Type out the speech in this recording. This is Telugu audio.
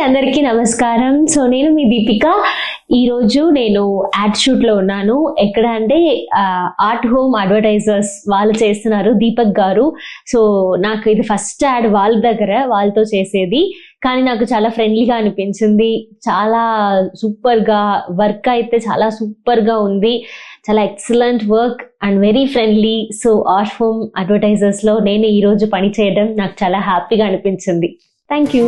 అందరికీ నమస్కారం. సో నేను మీ దీపిక. ఈరోజు నేను యాడ్ షూట్లో ఉన్నాను. ఎక్కడ అంటే ఆర్ట్ హోమ్ అడ్వర్టైజర్స్ వాళ్ళు చేస్తున్నారు, దీపక్ గారు. సో నాకు ఇది ఫస్ట్ యాడ్ వాళ్ళ దగ్గర, వాళ్ళతో చేసేది. కానీ నాకు చాలా ఫ్రెండ్లీగా అనిపించింది, చాలా సూపర్గా వర్క్ అయితే చాలా సూపర్గా ఉంది, చాలా excellent work and very friendly. So art home అడ్వర్టైజర్స్లో నేను ఈరోజు పని చేయడం నాకు చాలా హ్యాపీగా అనిపించింది. Thank you.